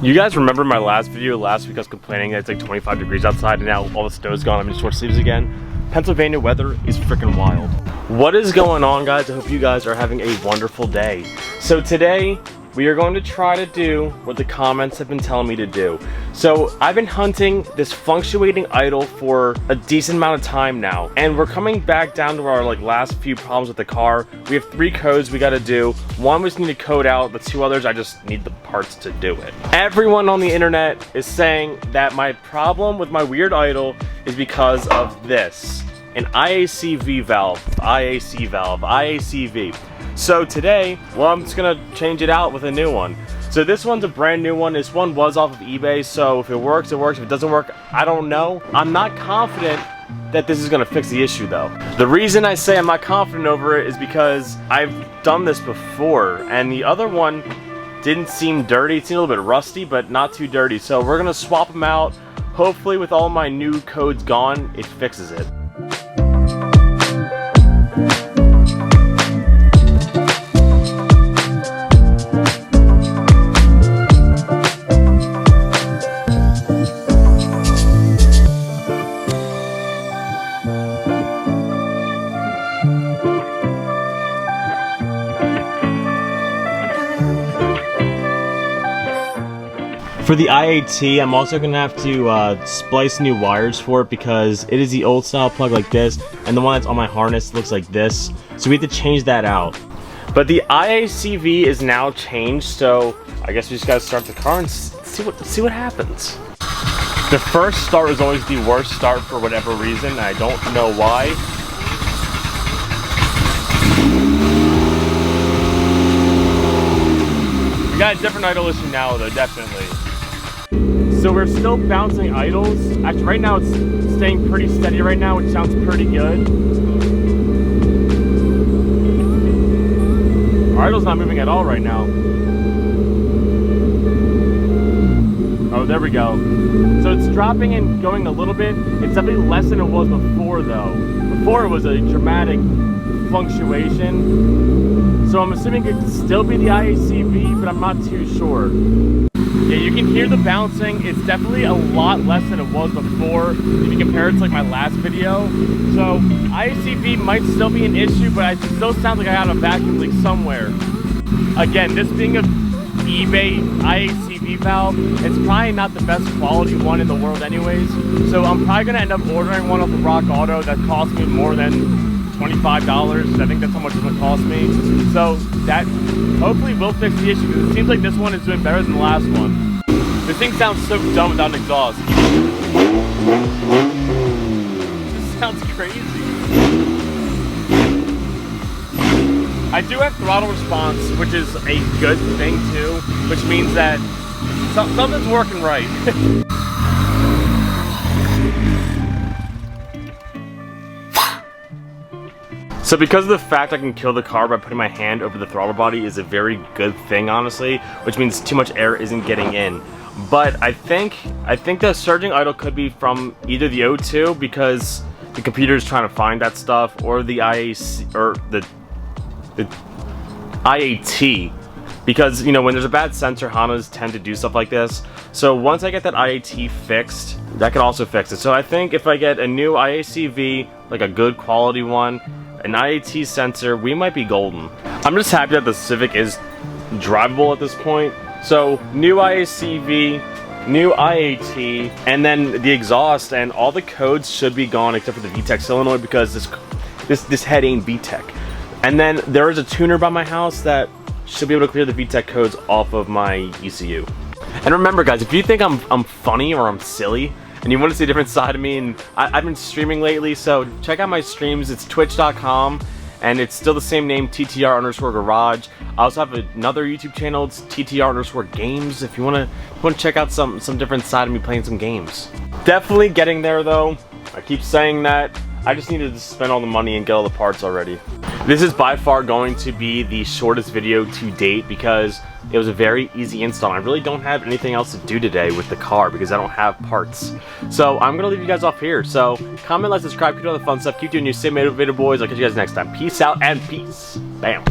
You guys remember my last video last week? I was complaining that it's like 25 degrees outside and now all the snow's gone. I'm in short sleeves again. Pennsylvania weather is freaking wild. What is going on, guys? I hope you guys are having a wonderful day. So today we are going to try to do what the comments have been telling me to do. So I've been hunting this fluctuating idle for a decent amount of time now, and we're coming back down to our last few problems with the car. We have 3 codes we got to do. One we just need to code out. The 2 others I just need the parts to do it. Everyone on the internet is saying that my problem with my weird idle is because of this, an IACV valve, IACV. So today, well, I'm just gonna change it out with a new one. So this one's a brand new one. This one was off of eBay, so if it works, it works. If it doesn't work, I don't know. I'm not confident that this is gonna fix the issue though. The reason I say I'm not confident over it is because I've done this before, and the other one didn't seem dirty. It seemed a little bit rusty, but not too dirty. So we're gonna swap them out. Hopefully with all my new codes gone, it fixes it. For the IAT, I'm also going to have to splice new wires for it because it is the old style plug like this, and the one that's on my harness looks like this. So we have to change that out. But the IACV is now changed, so I guess we just got to start the car and see what happens. The first start is always the worst start for whatever reason. I don't know why. We got a different idle issue now though, definitely. So we're still bouncing idles. Actually, right now it's staying pretty steady right now, which sounds pretty good. Our idle's not moving at all right now. Oh, there we go. So it's dropping and going a little bit. It's definitely less than it was before though. Before it was a dramatic fluctuation. So I'm assuming it could still be the IACV, but I'm not too sure. Yeah, you can hear the bouncing. It's definitely a lot less than it was before if you compare it to my last video. So IACV might still be an issue, but it still sounds like I got a vacuum leak somewhere. Again, this being a eBay IACV valve, it's probably not the best quality one in the world anyways. So I'm probably gonna end up ordering one off of Rock Auto that cost me more than $25. I think that's how much it's gonna cost me. So that hopefully will fix the issue because it seems like this one is doing better than the last one. This thing sounds so dumb without an exhaust. This sounds crazy. I do have throttle response, which is a good thing too, which means that something's working right. So because of the fact I can kill the car by putting my hand over the throttle body is a very good thing, honestly, which means too much air isn't getting in. But I think the surging idle could be from either the O2 because the computer is trying to find that stuff, or the IAC or the IAT, because you know when there's a bad sensor, Hondas tend to do stuff like this. So once I get that IAT fixed, that can also fix it. So I think if I get a new IACV, like a good quality one, an IAT sensor, we might be golden. I'm just happy that the Civic is drivable at this point. So new IACV, new IAT, and then the exhaust, and all the codes should be gone except for the VTEC solenoid because this head ain't VTEC. And then there is a tuner by my house that should be able to clear the VTEC codes off of my ECU. And remember guys, if you think I'm funny or I'm silly, and you want to see a different side of me, and I've been streaming lately, so check out my streams. It's twitch.com, and it's still the same name, TTR_garage. I also have another YouTube channel, it's TTR_games, if you want to check out some different side of me playing some games. Definitely getting there though. I keep saying that. I just needed to spend all the money and get all the parts already. This is by far going to be the shortest video to date because it was a very easy install. I really don't have anything else to do today with the car because I don't have parts. So I'm gonna leave you guys off here. So comment, like, subscribe, keep doing all the fun stuff, keep doing your sim motivated boys. I'll catch you guys next time. Peace out and peace. Bam.